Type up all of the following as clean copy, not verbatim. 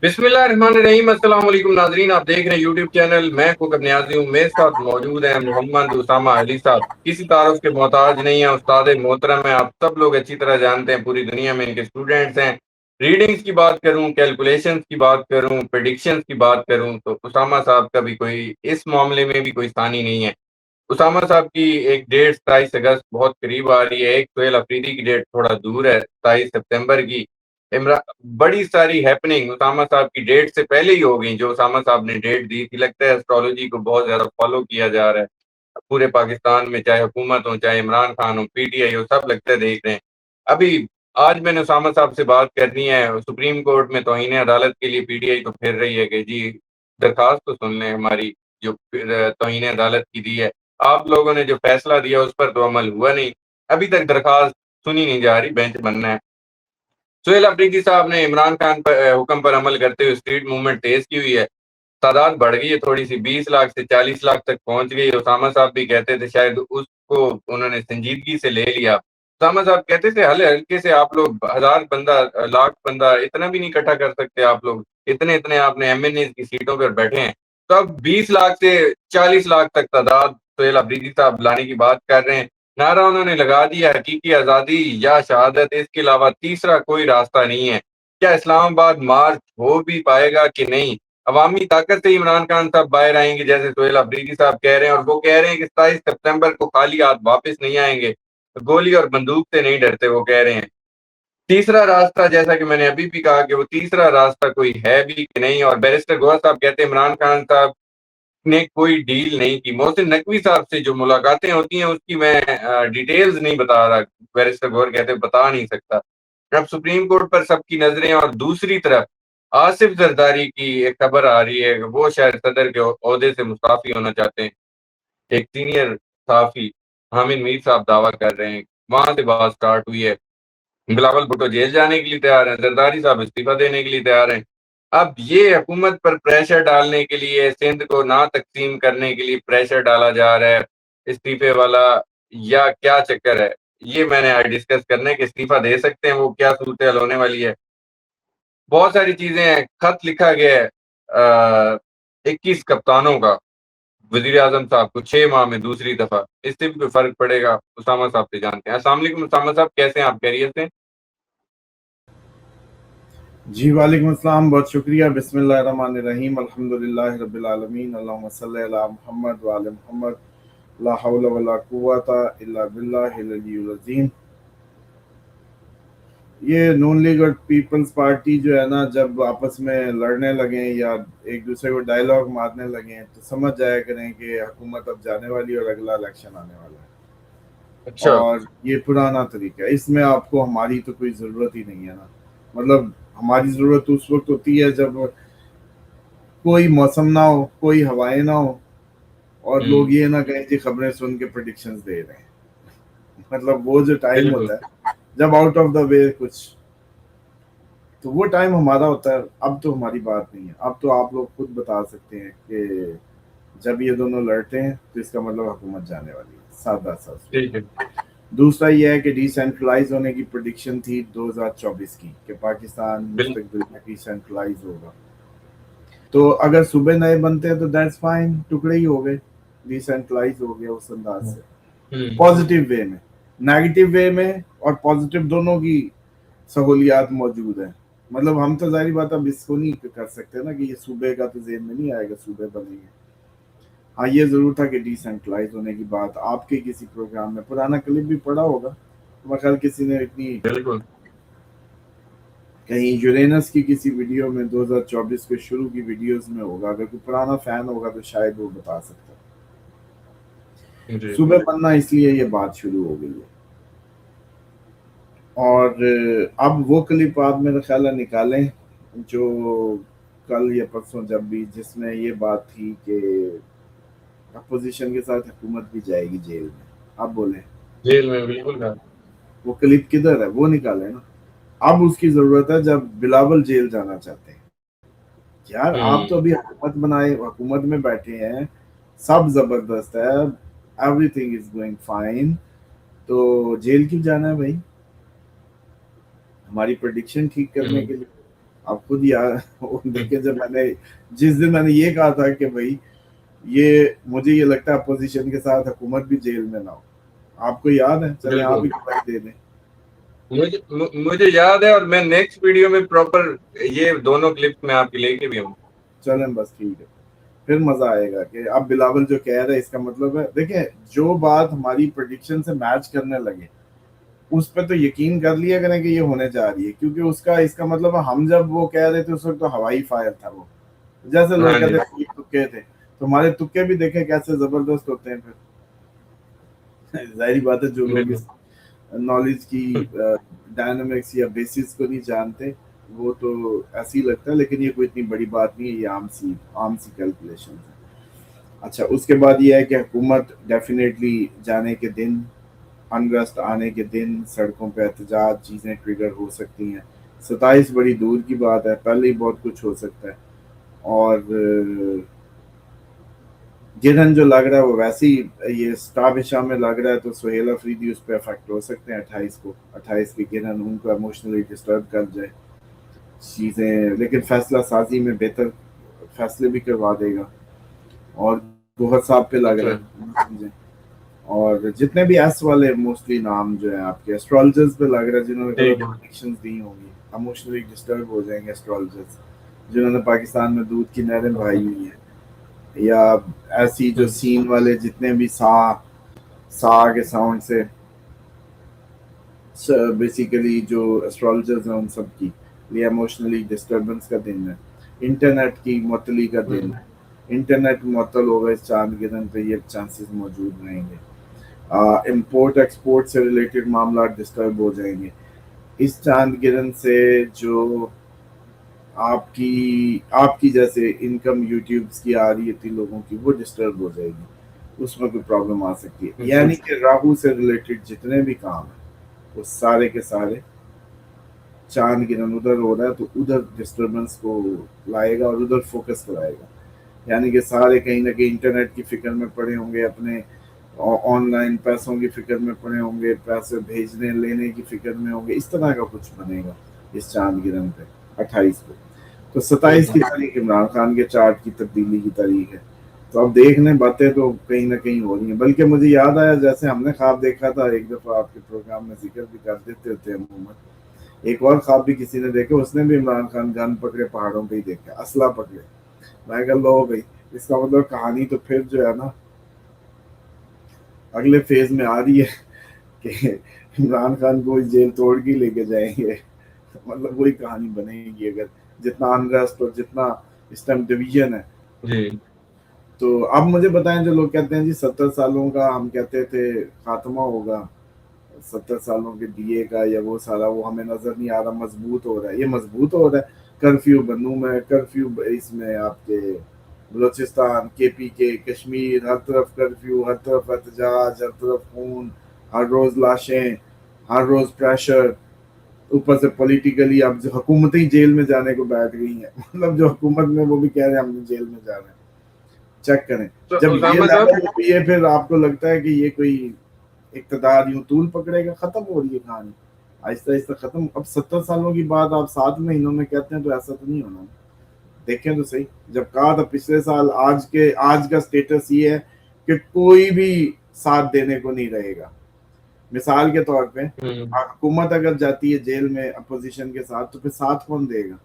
बिस्मिल्लाहिर्रहमानिर्रहीम। अस्सलाम वालेकुम नाजरीन, आप देख रहे हैं यूट्यूब चैनल मैं कुक न्याजी हूँ। मेरे साथ मौजूद हैं मोहम्मद उसामा अली साहब। किसी तारुफ के मोहताज नहीं है, उस्ताद मोहतरम है, आप सब लोग अच्छी तरह जानते हैं, पूरी दुनिया में इनके स्टूडेंट्स हैं। रीडिंग्स की बात करूं, कैलकुलेशंस की बात करूं, प्रेडिक्शंस की बात करूं तो उसामा साहब का भी कोई इस मामले में भी कोई सानी नहीं है। उसामा साहब की एक डेट 27 अगस्त बहुत करीब आ रही है, एक सोहेल अफरीदी की डेट थोड़ा दूर है 27 सितंबर की। इमरान, बड़ी सारी हैपनिंग उसामा साहब की डेट से पहले ही हो गई जो उसामा साहब ने डेट दी थी। लगता है एस्ट्रोलॉजी को बहुत ज्यादा फॉलो किया जा रहा है पूरे पाकिस्तान में, चाहे हुकूमत हो, चाहे इमरान खान हो, पीटीआई हो, सब लगता है देख रहे हैं। अभी आज मैंने उसामा साहब से बात करनी है। सुप्रीम कोर्ट में तौहीन अदालत के लिए पीटीआई तो फिर रही है कि जी दरखास्त तो सुन लें हमारी, जो तौहीन अदालत की दी है। आप लोगों ने जो फैसला दिया उस पर तो अमल हुआ नहीं, अभी तक दरखास्त सुनी नहीं जा रही, बेंच बनना है। सोहेल अफरीदी साहब ने इमरान खान पर हुक्म पर अमल करते हुए स्ट्रीट मूवमेंट तेज की हुई है। तादाद बढ़ गई है थोड़ी सी, 20 लाख से 40 लाख तक पहुंच गई। उसामा साहब भी कहते थे शायद उसको उन्होंने संजीदगी से ले लिया। उसामा साहब कहते थे हल्के से आप लोग 1000 बंदा, लाख बंदा, इतना भी नहीं इकट्ठा कर सकते आप लोग, इतने इतने आपने एमएनए की सीटों पर बैठे हैं। तो अब 20 लाख से 40 लाख तक तादाद सोहेल अफरीदी साहब लाने की बात कर रहे हैं। नारा उन्होंने लगा दिया हकीकी आज़ादी या शहादत, इसके अलावा तीसरा कोई रास्ता नहीं है। क्या इस्लामाबाद मार्च हो भी पाएगा कि नहीं? अवामी ताकत से इमरान खान साहब बाहर आएंगे जैसे सोहेल अफरीदी साहब कह रहे हैं, और वो कह रहे हैं कि 27 सितंबर को खाली हाथ वापस नहीं आएंगे, गोली और बंदूक से नहीं डरते। वो कह रहे हैं तीसरा रास्ता, जैसा कि मैंने अभी भी कहा कि वो तीसरा रास्ता कोई है भी कि नहीं। और बैरिस्टर गोवा साहब कहते हैं इमरान खान साहब ने कोई डील नहीं की। मोहसिन नकवी साहब से जो मुलाकातें होती हैं उसकी मैं डिटेल्स नहीं बता रहा, बैरिस्टर गौर कहते बता नहीं सकता। अब सुप्रीम कोर्ट पर सबकी नजरें, और दूसरी तरफ आसिफ जरदारी की एक खबर आ रही है कि वो शायद सदर के ओहदे से मुस्ताफी होना चाहते हैं। एक सीनियर सहाफी हामिद मीर साहब दावा कर रहे हैं, वहां से बात स्टार्ट हुई है। बिलावल भुट्टो जेल जाने के लिए तैयार हैं, जरदारी साहब इस्तीफा देने के लिए तैयार हैं। अब ये हुकूमत पर प्रेशर डालने के लिए, सिंध को ना तकसीम करने के लिए प्रेशर डाला जा रहा है इस्तीफे वाला, या क्या चक्कर है? ये मैंने आज डिस्कस करना है कि इस्तीफा दे सकते हैं वो, क्या सूरत हाल होने वाली है। बहुत सारी चीजें हैं। खत लिखा गया है 21 कप्तानों का वजीर आजम साहब को 6 माह में दूसरी दफा, इससे भी कोई फर्क पड़ेगा? उसामा साहब से जानते हैं। अस्सलाम वालेकुम उसामा साहब, कैसे हैं आप? खैरियत से? जी वालेकुम अस्सलाम, बहुत शुक्रिया। बिस्मिल्लाहिर्रहमानिर्रहीम, अल्हम्दुलिल्लाहि रब्बिल आलमीन, अल्लाहुम्मा सल्ली अला मुहम्मद व आले मुहम्मद, ला हौला वला कुव्वता इल्ला बिल्लाहिल अलिय्युल अज़ीम। ये नून लीग और पीपल्स पार्टी जो है ना, जब आपस में लड़ने लगे या एक दूसरे को डायलॉग मारने लगे तो समझ जाया करें कि हुकूमत अब जाने वाली और अगला इलेक्शन आने वाला है। अच्छा। और ये पुराना तरीका है, इसमें आपको हमारी तो कोई ज़रूरत ही नहीं है ना। मतलब हमारी ज़रूरत उस वक्त होती है जब कोई मौसम ना हो, कोई हवाएं ना हो, और लोग ये ना कहें कि खबरें सुन के प्रेडिक्शंस दे रहे हैं। मतलब वो जो टाइम बिल्कुल। होता है जब आउट ऑफ द वे कुछ, तो वो टाइम हमारा होता है। अब तो हमारी बात नहीं है, अब तो आप लोग खुद बता सकते हैं कि जब ये दोनों लड़ते हैं तो इसका मतलब हुकूमत जाने वाली है, सादा सा। ठीक है। दूसरा ये है कि डिसेंट्रलाइज होने की प्रेडिक्शन थी 2024 की कि पाकिस्तान बिल मुस्तकबिल में डिसेंट्रलाइज होगा। तो अगर सूबे नए बनते हैं तो दैट्स फाइन, टुकड़े ही हो गए, डिसेंट्रलाइज हो गया उस अंदाज से, पॉजिटिव वे में। नेगेटिव वे में और पॉजिटिव दोनों की सहूलियात मौजूद हैं। मतलब हम तो जाहिर बात अब इसको नहीं कर सकते ना कि ये सूबे का तो जेहन में नहीं आएगा, सूबे बनेंगे। हाँ, ये जरूर था कि डिसेंट्रलाइज होने की बात आपके किसी प्रोग्राम में, पुराना क्लिप भी पड़ा होगा तो मैं ख्याल किसी ने इतनी, बिल्कुल। कहीं यूरेनस की किसी वीडियो में 2024 के शुरू की वीडियोस में होगा। अगर कोई पुराना फैन होगा तो शायद वो बता सकता है। सुबह बनना इसलिए ये बात शुरू हो गई है। और अब वो क्लिप आप मेरा ख्याल है निकालें जो कल या परसों जब भी, जिसमें ये बात थी कि अपोजिशन के साथ हुकूमत भी जाएगी जेल में। आप बोले जेल में? बिल्कुल कहा। वो क्लिप किधर है, वो निकाले ना। अब उसकी जरूरत है जब बिलावल जेल जाना चाहते हैं। यार आप तो अभी हुकूमत बनाए, हुकूमत में बैठे हैं, सब जबरदस्त है, एवरीथिंग इज गोइंग फाइन, तो जेल क्यों जाना है भाई? हमारी प्रेडिक्शन ठीक करने के लिए। آپ خود دیکھیں جب جس دن میں نے یہ کہا تھا کہ بھائی یہ مجھے یہ لگتا ہے اپوزیشن کے ساتھ حکومت بھی جیل میں نہ ہو، آپ کو یاد ہے؟ چلیں آپ ہی گواہی دے دیں. مجھے یاد ہے، اور میں نیکسٹ ویڈیو میں پراپر یہ دونوں کلپس میں آپ کی لے کے بھی ہوں. چلیں بس ٹھیک ہے، پھر مزہ آئے گا. کہ اب بلاول جو کہہ رہے اس کا مطلب ہے، دیکھیں جو بات ہماری پریڈکشن سے میچ کرنے لگے اس پہ تو یقین کر لیا کریں کہ یہ ہونے جا رہی ہے، کیونکہ اس کا مطلب ہم جب وہ کہہ رہے تھے اس وقت تو ہوائی فائر تھا، وہ جیسے لوگ کہتے ہیں تکے تھے، تو ہمارے تکے بھی دیکھیں کیسے زبردست ہوتے ہیں. پھر ظاہری بات ہے جو لوگ اس نالج کی ڈائنامکس یا بیسس کو نہیں جانتے وہ تو ایسے ہی لگتا ہے، لیکن یہ کوئی اتنی بڑی بات نہیں ہے، یہ عام سی کیلکولیشن ہے. اچھا اس کے بعد یہ ہے کہ حکومت ڈیفینیٹلی جانے کے دن، انرسٹ آنے کے دن، سڑکوں پہ احتجاج، چیزیں ٹریگر ہو سکتی ہیں. 27 بڑی دور کی بات ہے، پہلے ہی بہت کچھ ہو سکتا ہے. اور گرہن جو لگ رہا ہے وہ ویسے ہی یہ سٹاف شاہ میں لگ رہا ہے، تو سہیل افریدی اس پہ افیکٹ ہو سکتے ہیں. 28 کی گرہن ان کو ایموشنلی ڈسٹرب کر جائے چیزیں، لیکن فیصلہ سازی میں بہتر فیصلے بھی کروا دے گا. اور گوہر صاحب پہ لگ رہا ہے، اور جتنے بھی ایس والے موسٹلی نام جو ہیں آپ کے ایسٹرالوجرز پہ لگ رہا ہے جنہوں نے پریڈکشنز دی ہوں گی، ایموشنلی ڈسٹرب ہو جائیں گے ایسٹرالوجرز جنہوں نے پاکستان میں دودھ کی نہریں بہائی ہوئی ہیں، یا ایسی جو سین والے جتنے بھی سا کے ساؤنڈ سے بیسیکلی جو ایسٹرالوجرز ہیں ان سب کی لیے ایموشنلی ڈسٹربنس کا دن ہے. انٹرنیٹ کی معطلی کا دن ہے، انٹرنیٹ معطل ہوگا اس چاند گرہن پہ، یہ چانسز موجود رہیں گے. امپورٹ ایکسپورٹ سے ریلیٹڈ معاملات ڈسٹرب ہو جائیں گے اس چاند گرہن سے. جو آپ کی جیسے انکم یوٹیوبس کی آ رہی تھی لوگوں کی، وہ ڈسٹرب ہو جائے گی، اس میں کوئی پرابلم آ سکتی ہے. یعنی کہ راہو سے ریلیٹڈ جتنے بھی کام ہیں وہ سارے کے سارے چاند گرہن ادھر ہو رہا ہے تو ادھر ڈسٹربنس کو لائے گا اور ادھر فوکس کرائے گا. یعنی کہ سارے کہیں نہ کہیں انٹرنیٹ کی فکر میں پڑے ہوں گے، اپنے آن لائن پیسوں کی فکر میں پڑے ہوں گے، پیسے بھیجنے لینے کی فکر میں ہوں گے. اس طرح کا کچھ بنے گا اس چاند گرہن پہ 28 کو. تو 27 کی تاریخ عمران خان کے چارٹ کی تبدیلی کی تاریخ ہے. تو اب دیکھ لیں، باتیں تو کہیں نہ کہیں ہو رہی ہیں. بلکہ مجھے یاد آیا جیسے ہم نے خواب دیکھا تھا ایک دفعہ آپ کے پروگرام میں ذکر بھی کر دیتے تھے عموماً، ایک اور خواب بھی کسی نے دیکھا، اس نے بھی عمران خان گن پکڑے پہاڑوں پہ ہی دیکھا، اسلحہ پکڑے. میں کہا لو بھائی، اس کا مطلب کہانی تو پھر جو ہے نا اگلے فیز میں آ رہی ہے کہ عمران خان کو جیل توڑ کے لے کے جائیں گے. مطلب وہی کہانی بنے گی اگر جتنا انریسٹ اور جتنا اس ٹائم ڈویژن ہے. تو اب مجھے بتائیں، جو لوگ کہتے ہیں جی 70 سالوں کا ہم کہتے تھے خاتمہ ہوگا، 70 سالوں کے دیے کا یا وہ سارا، وہ ہمیں نظر نہیں آ رہا، مضبوط ہو رہا ہے. یہ مضبوط ہو رہا ہے. کرفیو بنوں میں، کرفیو اس میں آپ کے بلوچستان، کے پی کے، کشمیر، ہر طرف کرفیو، ہر طرف احتجاج، ہر طرف خون، ہر روز لاشیں، ہر روز پریشر. اوپر سے پولیٹیکلی اب جو حکومتیں جیل میں جانے کو بیٹھ گئی ہیں، مطلب جو حکومت میں وہ بھی کہہ رہے ہیں ہم نے جیل میں جانا ہے. چیک کریں جب یہ لیول ہوتی ہے، پھر آپ کو لگتا ہے کہ یہ کوئی اقتدار یوں طول پکڑے گا. ختم ہو رہی ہے کہانی آہستہ آہستہ ختم. اب 70 سالوں کی بات آپ 7 مہینوں میں کہتے ہیں تو ایسا تو نہیں ہونا. دیکھیں تو صحیح، جب کہا تھا پچھلے سال، آج کا سٹیٹس یہ ہے کہ کوئی بھی ساتھ دینے کو نہیں رہے گا. مثال کے طور پہ حکومت اگر جاتی ہے جیل میں اپوزیشن کے ساتھ، تو پھر ساتھ کون دے گا؟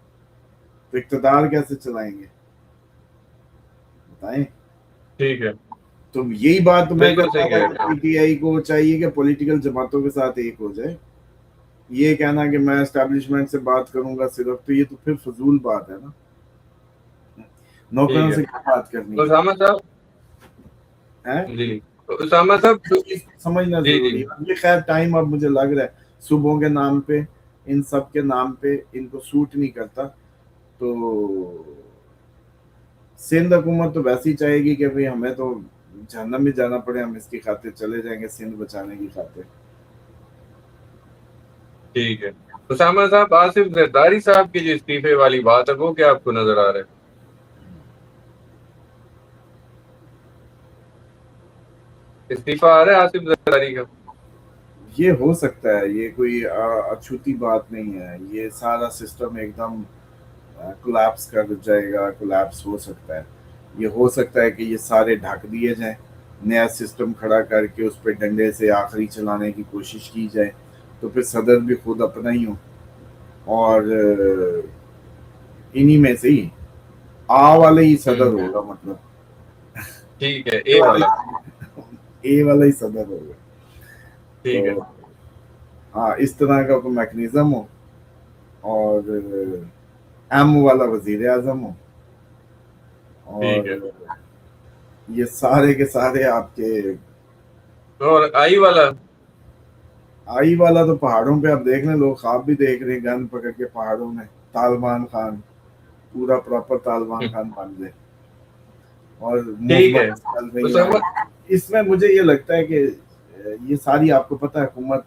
تو اقتدار کیسے چلائیں گے بتائیں؟ ٹھیک ہے، تو یہی بات میں کہتا ہوں، پی ٹی آئی کو چاہیے کہ پولیٹیکل جماعتوں کے ساتھ ایک ہو جائے. یہ کہنا کہ میں اسٹیبلشمنٹ سے بات کروں گا صرف، تو یہ تو پھر فضول بات ہے نا. نوکروں سے کیا بات کرنی ہے؟ اسامہ صاحب جی، اسامہ صاحب سمجھنا ضروری ہے. یہ خیر ٹائم اب مجھے لگ رہا ہے صبحوں کے نام پہ، ان سب کے نام پہ ان کو سوٹ نہیں کرتا. تو سندھ حکومت تو ویسے ہی چاہے گی کہ بھئی ہمیں تو جہنم میں جانا پڑے، ہم اس کی خاطر چلے جائیں گے سندھ بچانے کی خاطر. ٹھیک ہے. اسامہ صاحب، آصف زرداری صاحب کی جو استعفے والی بات ہے وہ کیا آپ کو نظر آ رہا ہے؟ استعفیٰ آ رہا ہے آصف زرداری کا؟ یہ ہو سکتا ہے، یہ کوئی اچھوتی بات نہیں ہے. یہ سارا سسٹم ایک دم कोलैप्स कर जाएगा, कोलैप्स हो सकता है, ये हो सकता है कि ये सारे ढक दिए जाएं, नया सिस्टम खड़ा करके उस पर डंडे से आखिरी चलाने की कोशिश की जाए, तो फिर सदर भी खुद अपना ही हो, और इन्हीं में से ही आ वाले ही सदर होगा, मतलब ठीक है, ए वाला ही सदर होगा। ठीक है। तो हाँ, इस तरह का कोई मैकेनिज्म हो, और एम वाला वजीर आजम हो, ठीक है। और ये सारे के सारे आपके। और आई वाला तो पहाड़ों पे आप देख रहे हैं, लोग ख्वाब भी देख रहे हैं, गन पकड़ के पहाड़ों में, तालिबान खान, पूरा प्रॉपर तालिबान खान बन जाए, और ठीक है। मूवमेंट चल रही है। इसमें मुझे ये लगता है कि ये सारी, आपको पता है, हुकूमत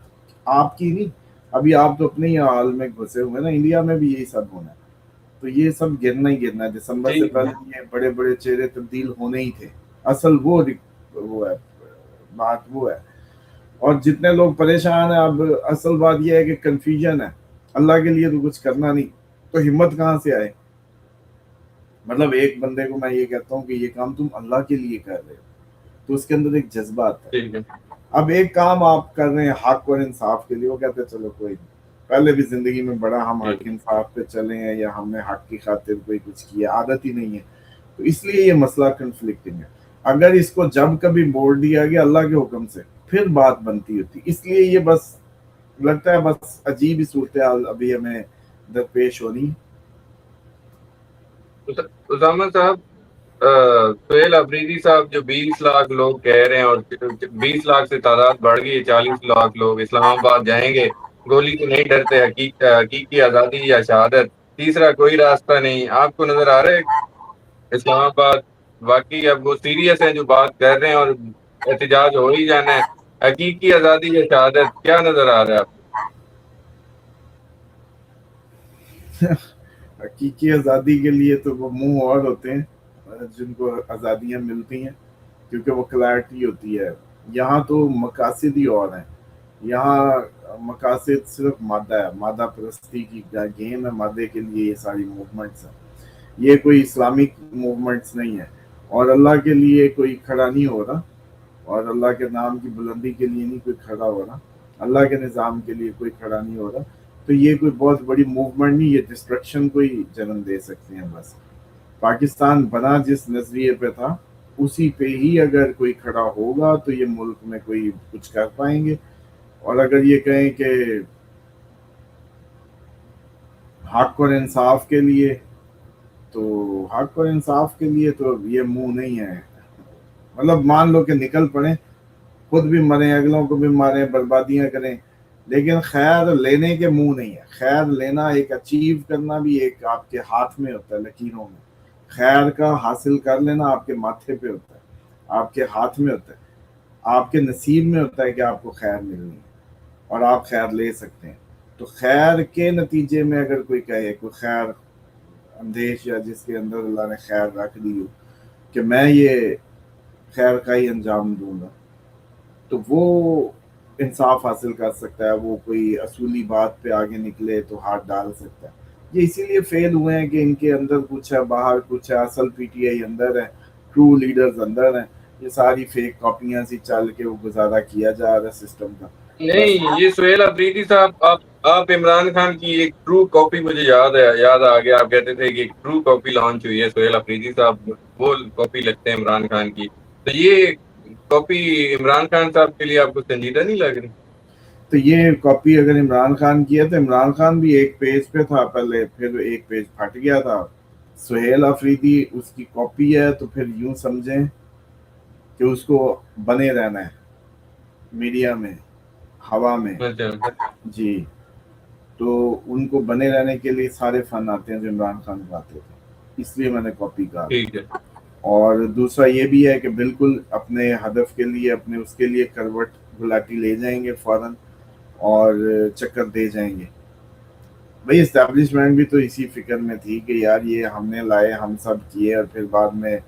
आपकी नहीं, अभी आप तो अपने ही हाल में घुसे हुए ना, इंडिया में भी यही सब होना है, तो ये सब गिरना ही गिरना है। दिसंबर से पहले ये बड़े बड़े चेहरे तब्दील होने ही थे, असल वो है, बात वो है। और जितने लोग परेशान हैं, अब असल बात यह है कि कंफ्यूजन है, अल्लाह के लिए तो कुछ करना नहीं, तो हिम्मत कहाँ से आए? मतलब एक बंदे को मैं ये कहता हूँ कि ये काम तुम अल्लाह के लिए कर रहे हो, तो उसके अंदर एक जज्बा आता है। अब एक काम आप कर रहे हैं हक और इंसाफ के लिए, वो कहते हैं चलो कोई नहीं, पहले भी जिंदगी में बड़ा हम हक इंसाफ पे चले हैं, या हमने हक की खातिर कोई कुछ किया, आदत ही नहीं है, तो इसलिए ये मसला कंफ्लिक्टिंग है। अगर इसको जब कभी मोड़ दिया गया अल्लाह के हुक्म से, फिर बात बनती होती। इसलिए ये बस लगता है, बस अजीब ही सूरत हाल अभी हमें दरपेश हो रही। उसामा साहब, सुहेल अफरीदी साहब जो 20 लाख लोग कह रहे हैं, और 20 लाख से तादाद बढ़ गई, 40 लाख लोग इस्लामाबाद जाएंगे, गोली से नहीं डरते, हकीकी आज़ादी या शहादत, तीसरा कोई रास्ता नहीं, आपको नजर आ रहा है इस्लामाबाद वाकई अब वो सीरियस है जो बात कर रहे हैं, और एहतजाज हो ही जाना है, हकीकी आज़ादी या शहादत, क्या नजर आ रहा है आपको? हकीकी आज़ादी के लिए तो वो मुंह और होते हैं जिनको आज़ादियाँ मिलती हैं, क्योंकि वो क्लैरिटी होती है। यहाँ तो मकासद ही और हैं, यहाँ मकासद सिर्फ मादा है, मादा परस्ती की गेम है, मादे के लिए ये सारी मूवमेंट्स हैं, ये कोई इस्लामिक मूवमेंट्स नहीं है, और अल्लाह के लिए कोई खड़ा नहीं हो रहा, और अल्लाह के नाम की बुलंदी के लिए नहीं कोई खड़ा हो रहा, अल्लाह के निज़ाम के लिए कोई खड़ा नहीं हो रहा, तो ये कोई बहुत बड़ी मूवमेंट नहीं, ये डिस्ट्रक्शन को ही जन्म दे सकते हैं बस। पाकिस्तान बना जिस नजरिए पे था, उसी पे ही अगर कोई खड़ा होगा तो ये मुल्क में कोई कुछ कर पाएंगे। और अगर ये कहें कि हक और इंसाफ के लिए, तो हक और इंसाफ के लिए तो ये मुंह नहीं है। मतलब मान लो कि निकल पड़े, खुद भी मरें, अगलों को भी मारें, बर्बादियां करें, लेकिन खैर लेने के मुंह नहीं है। खैर लेना, एक अचीव करना भी एक आपके हाथ में होता है, लकीरों में। खैर का हासिल कर लेना आपके माथे पे होता है, आपके हाथ में होता है, आपके नसीब में होता है कि आपको खैर मिलनी है, और आप खैर ले सकते हैं। तो खैर के नतीजे में अगर कोई कहे, कोई खैर अंदेश, या जिसके अंदर अल्लाह ने खैर रख दी हो कि मैं ये खैर का ही अंजाम दूंगा, तो वो इंसाफ हासिल कर सकता है, वो कोई असूली बात पे आगे निकले तो हाथ डाल सकता है। ये इसीलिए फेल हुए हैं कि इनके अंदर कुछ है, बाहर कुछ है, असल पीटीआई अंदर है, ट्रू लीडर्स अंदर हैं, ये सारी फेक कॉपियां सी चल के वो गुजारा किया जा रहा है सिस्टम का। नहीं, ये सुहेल अफरीदी साहब, आप इमरान खान की एक ट्रू कॉपी, मुझे याद आ गया, आप कहते थे कि एक ट्रू कॉपी लॉन्च हुई है, सुहेल अफरीदी साहब वो कॉपी लगते हैं इमरान खान की, तो ये कॉपी इमरान खान साहब के लिए आपको संजीदा नहीं लग रही? तो ये कॉपी अगर इमरान खान की है, तो इमरान खान भी एक पेज पे था पहले, फिर एक पेज फट गया था। सुहेल अफरीदी उसकी कॉपी है, तो फिर यूं समझें कि उसको बने रहना है मीडिया में, हवा में। जी, तो उनको बने रहने के लिए सारे फन आते हैं जो इमरान खान को आते थे, इसलिए मैंने कॉपी कहा। ठीक है। और दूसरा ये भी है कि बिल्कुल अपने हदफ के लिए, अपने उसके लिए करवट गुलाटी ले जाएंगे फौरन, और चक्कर दे जाएंगे। भाई इस्टेब्लिशमेंट भी तो इसी फिक्र में थी कि यार ये हमने लाए, हम सब किए, और फिर बाद में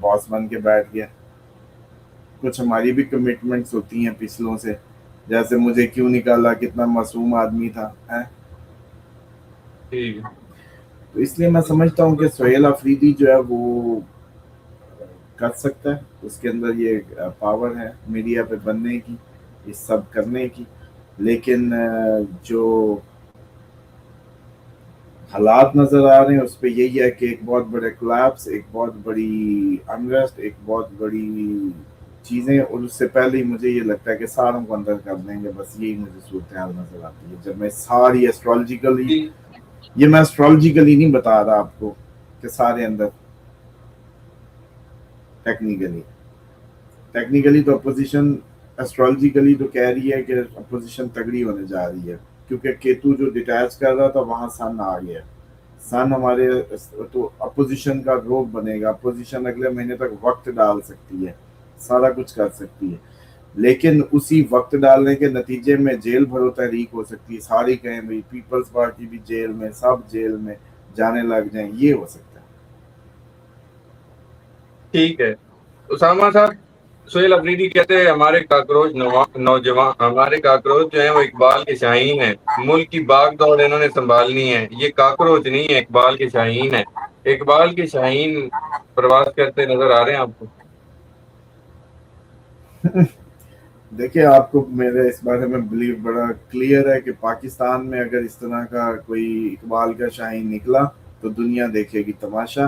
बॉस बन के बैठ गया। कुछ हमारी भी कमिटमेंट्स होती हैं पिछलों से, जैसे मुझे क्यों निकाला, कितना मासूम आदमी था, है? ठीक है। تو اس لیے میں سمجھتا ہوں کہ سہیل آفریدی جو ہے وہ کر سکتا ہے، اس کے اندر یہ پاور ہے میڈیا پہ بننے کی، یہ سب کرنے کی، لیکن جو حالات نظر آ رہے ہیں اس پہ یہی ہے کہ ایک بہت بڑے کولیپس، ایک بہت بڑی انریسٹ، ایک بہت بڑی چیزیں، اور اس سے پہلے ہی مجھے یہ لگتا ہے کہ ساروں کو اندر کر دیں گے، بس یہی مجھے صورتحال نظر آتی ہے جب میں ساری ایسٹرولوجیکلی، یہ میں ایسٹرولوجیکلی نہیں بتا رہا آپ کو کہ سارے اندر، ٹیکنیکلی تو اپوزیشن ایسٹرولوجیکلی تو کہہ رہی ہے کہ اپوزیشن تگڑی ہونے جا رہی ہے، کیونکہ کیتو جو ڈیٹیچ کر رہا تھا وہاں سن آ گیا، سن ہمارے تو اپوزیشن کا روپ بنے گا، اپوزیشن اگلے مہینے تک وقت ڈال سکتی ہے، سارا کچھ کر سکتی ہے، لیکن اسی وقت ڈالنے کے نتیجے میں جیل بھرو تحریک ہو سکتی ہے، ساری کہیں بھائی پیپلز پارٹی بھی جیل میں، سب جیل میں جانے لگ جائیں، یہ ہو سکتا ہے۔ ٹھیک ہے اسامہ صاحب، سہیل افریدی کہتے ہیں ہمارے کاکروچ نوجوان، ہمارے کاکروچ جو ہیں وہ اقبال کے شاہین ہیں، ملک کی باغ دوڑ انہوں نے سنبھالنی ہے، یہ کاکروچ نہیں ہے، اقبال کے شاہین ہے، اقبال کے شاہین پرواز کرتے نظر آ رہے ہیں آپ کو؟ دیکھیں آپ کو میرے اس بارے میں بلیو بڑا کلیئر ہے کہ پاکستان میں اگر اس طرح کا کوئی اقبال کا شاہین نکلا تو دنیا دیکھے گی تماشا،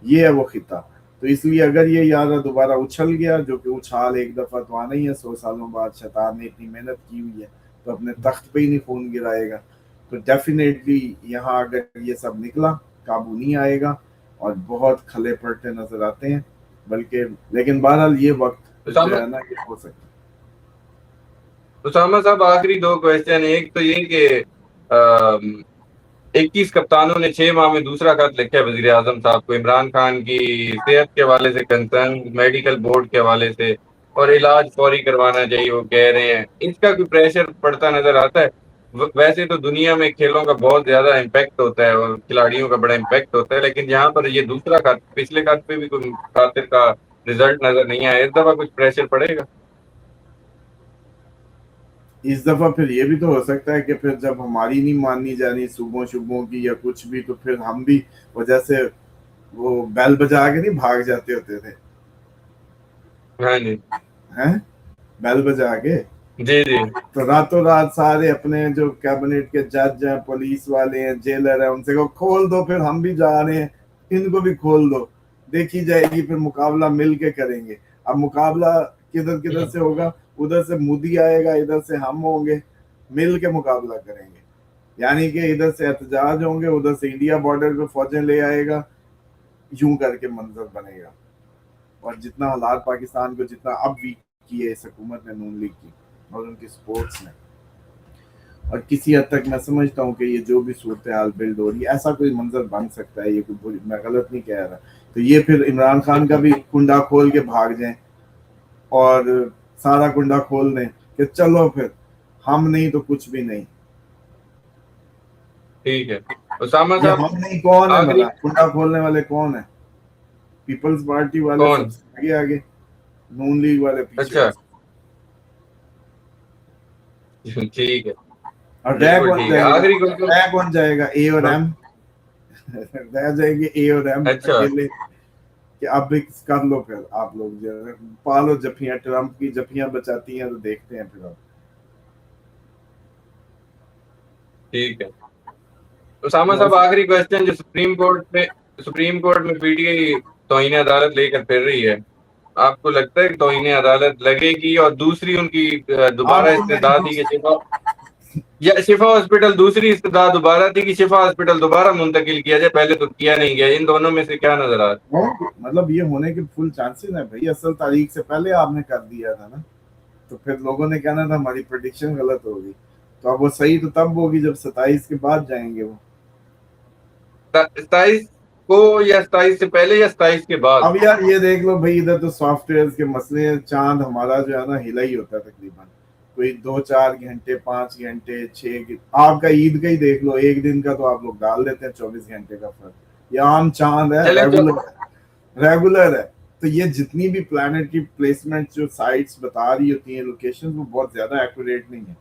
یہ ہے وہ خطہ، تو اس لیے اگر یہ یارہ دوبارہ اچھل گیا، جو کہ اچھال ایک دفعہ تو آنا ہی ہے، 100 سالوں بعد شیطان نے اتنی محنت کی ہوئی ہے تو اپنے تخت پہ ہی نہیں خون گرائے گا، تو ڈیفینیٹلی یہاں اگر یہ سب نکلا قابو نہیں آئے گا اور بہت کھلے پلٹے نظر آتے ہیں، بلکہ لیکن بہرحال یہ وقت جو ہے نا یہ ہو سکتا ہے۔ اسامہ صاحب آخری 2 کویسچن، ایک تو یہ کہ 21 کپتانوں نے 6 ماہ میں دوسرا خط لکھا ہے وزیر اعظم صاحب کو، عمران خان کی صحت کے حوالے سے کنسرن، میڈیکل بورڈ کے حوالے سے، اور علاج فوری کروانا چاہیے وہ کہہ رہے ہیں، اس کا کوئی پریشر پڑتا نظر آتا ہے؟ ویسے تو دنیا میں کھیلوں کا بہت زیادہ امپیکٹ ہوتا ہے اور کھلاڑیوں کا بڑا امپیکٹ ہوتا ہے، لیکن یہاں پر یہ دوسرا خط، پچھلے خط پہ بھی کوئی خاطر کا رزلٹ نظر نہیں آیا، اس دفعہ کچھ پریشر پڑے گا؟ اس دفعہ پھر یہ بھی تو ہو سکتا ہے کہ پھر جب ہماری نہیں ماننی جانی صوبوں کی یا کچھ بھی، تو پھر ہم بھی وجہ سے وہ بیل بجا کے نہیں بھاگ جاتے ہوتے تھے، ہاں جی، ہیں بیل بجا کے، جی جی، تو راتوں رات سارے اپنے جو کیبنٹ کے جج ہیں، پولیس والے ہیں، جیلر ہیں، ان سے کھول دو، پھر ہم بھی جا رہے ہیں، ان کو بھی کھول دو، دیکھی جائے گی، پھر مقابلہ مل کے کریں گے۔ اب مقابلہ کدھر سے ہوگا؟ ادھر سے مودی آئے گا، ادھر سے ہم ہوں گے، مل کے مقابلہ کریں گے، یعنی کہ ادھر سے احتجاج ہوں گے، ادھر سے انڈیا بارڈر پہ فوجیں لے آئے گا، یوں کر کے منظر بنے گا۔ اور جتنا حالات پاکستان کو جتنا اب ویک کی ہے اس حکومت نے، نون لیگ کی اور ان کی سپورٹس نے، اور کسی حد تک میں سمجھتا ہوں کہ یہ جو بھی صورتحال بلڈ ہو رہی ہے، ایسا کوئی منظر بن سکتا ہے، یہ کوئی میں غلط نہیں کہہ رہا، تو یہ پھر عمران خان کا بھی کنڈا کھول کے بھاگ جائیں اور سارا کنڈا کھول دیں کہ چلو پھر ہم نہیں تو کچھ بھی نہیں۔ ٹھیک ہے اسامہ یہ صاحب، ہم نہیں کون ہے؟ آخری بلا کنڈا کھولنے والے کون ہیں؟ پیپلز پارٹی والے کون؟ سب سے آگے آگے، نون لیگ والے پیچھے اچھا، پیچھے، ٹھیک ہے، اور رہ بالکل کون ٹھیک ہے، جائے گا؟ آخری کوشچن۔ رہ کون جائے گا؟ اے اور ایم رہ جائیں گے، اے اور ایم اچھا، اکیلے، کہ اب بھی کر لو، پھر آپ لوگ جو ہے پالو جفیاں، ٹرمپ کی جفیاں بچاتی ہیں تو دیکھتے ہیں پھر اب۔ ٹھیک ہے اسامہ صاحب، آخری کوشچن، جو سپریم کورٹ میں پی ٹی آئی توہین عدالت لے کر پھر رہی ہے، آپ کو لگتا ہے کہ توہین عدالت لگے گی؟ اور دوسری ان کی دوبارہ آپ کو میں نے استدعا تھی کہ شفا ہاسپٹل، دوسری استدعا دوبارہ تھی کہ شفا ہاسپٹل دوبارہ منتقل کیا جائے، پہلے تو کیا نہیں گیا، ان دونوں میں سے کیا نظر آ رہا ہے؟ مطلب یہ ہونے کے فل چانسز ہیں بھائی، اصل تاریخ سے پہلے آپ نے کر دیا تھا نا، تو پھر لوگوں نے کہنا تھا ہماری پریڈکشن غلط ہوگی، تو اب وہ صحیح تو تب ہوگی جب 27 کے بعد جائیں گے وہ۔ 27 کو، یا 27 سے پہلے، یا 27 کے بعد؟ اب یار یہ دیکھ لو بھائی، ادھر تو سافٹ ویئر کے مسئلے ہیں، چاند ہمارا جو ہے نا ہلا ہی ہوتا ہے تقریباً، کوئی 2-4 گھنٹے، 5 گھنٹے، 6 گھنٹے، آپ کا عید کا ہی دیکھ لو، ایک دن کا تو آپ لوگ ڈال دیتے ہیں 24 گھنٹے کا فرق، یہ عام چاند ہے، ریگولر ہے، تو یہ جتنی بھی پلانٹ کی پلیسمنٹ جو سائٹس بتا رہی ہوتی ہیں، لوکیشن، وہ بہت زیادہ ایکوریٹ نہیں ہے،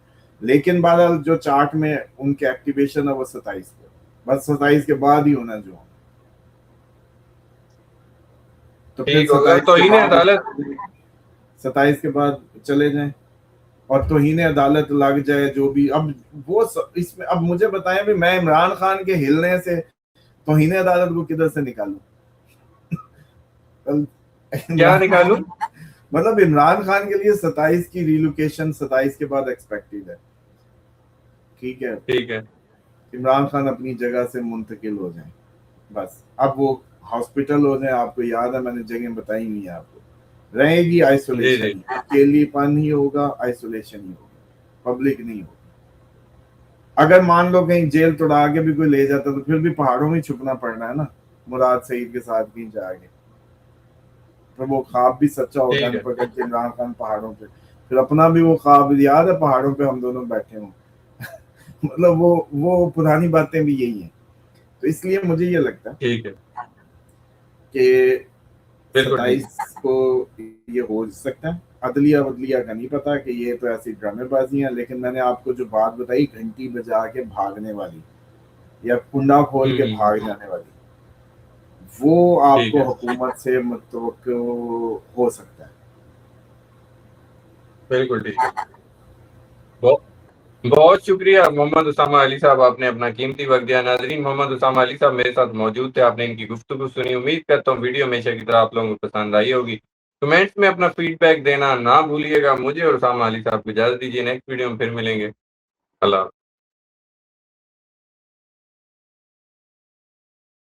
لیکن بہرحال جو چارٹ میں ان کے ایکٹیویشن ہے وہ 27 پہ، बस 27 के बाद ही होना जो, तो फिर ठीक होगा। तौहीन अदालत 27 के बाद चले जाएं और तौहीन अदालत लग जाए जो भी। अब वो इसमें अब मुझे बताएं भी मैं इमरान खान के हिलने से तौहीन अदालत को किधर से निकालूं? क्या निकालूं? मतलब इमरान खान के लिए 27 की रिलोकेशन 27 के बाद एक्सपेक्टेड है, ठीक है? ठीक है, इमरान खान अपनी जगह से मुंतकिल हो जाए बस। अब वो हॉस्पिटल हो जाए, आपको याद है मैंने जगह बताई हुई है आपको, रहेगी आइसोलेशन, अकेलीपन ही होगा, आइसोलेशन ही होगा, पब्लिक नहीं होगी। अगर मान लो कहीं जेल तोड़ा के भी कोई ले जाता तो फिर भी पहाड़ों में छुपना पड़ना है ना, मुराद सईद के साथ कहीं जाके, तो वो ख्वाब भी सच्चा होता है पकड़ के इमरान खान पहाड़ों पे, फिर अपना भी वो ख्वाब याद है पहाड़ों पे हम दोनों बैठे हों मतलब वो पुरानी बातें भी यही हैं। तो इसलिए मुझे ये लगता है ठीक है कि 27 को ये हो सकता है। अदलिया बदलिया का नहीं पता कि ये तो ऐसी ड्रामेबाजी है, लेकिन मैंने आपको जो बात बताई घंटी बजा के भागने वाली या कुंडा खोल के भाग जाने वाली, वो आपको हुकूमत से मुतवक्किल हो सकता है। बिल्कुल ठीक है। बहुत शुक्रिया मोहम्मद उसामा अली साहब, आपने अपना कीमती वक्त दिया। नाजरीन, मोहम्मद उसामा अली साहब मेरे साथ मौजूद थे, आपने इनकी गुफ्तगू सुनी। उम्मीद करता हूँ वीडियो हमेशा की तरह आप लोगों को पसंद आई होगी। कमेंट्स में अपना फीडबैक देना ना भूलिएगा। मुझे और उसामा अली साहब को इजाजत दीजिए, नेक्स्ट वीडियो में फिर मिलेंगे। अल्लाह।